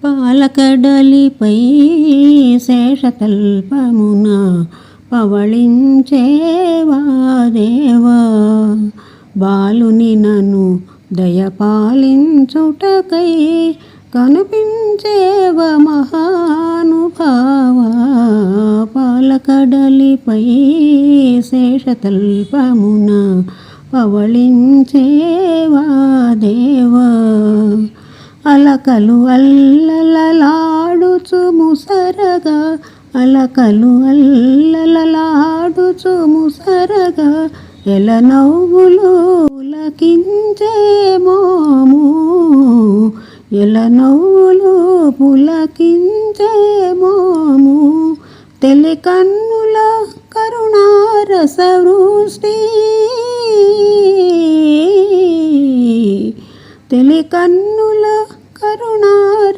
పాలకడలిపై శేషతల్పమున పవళించేవా దేవా, బాలుని నన్ను దయపాలించుటకై కనిపించేవ మహానుభావా. పాలకడలిపై శేషతల్పమున పవళించేవా దేవా, అలకలు అల్లలలాడుచు ముసరగా, అలకలు అల్లలలాడుచు ముసరగా, ఎల నవ్వులు పులకించే మోము, ఎల నవ్వులు పులకించే మోము, తెలి కన్నుల కరుణారస వృష్టి, తెలి కన్నుల కరుణార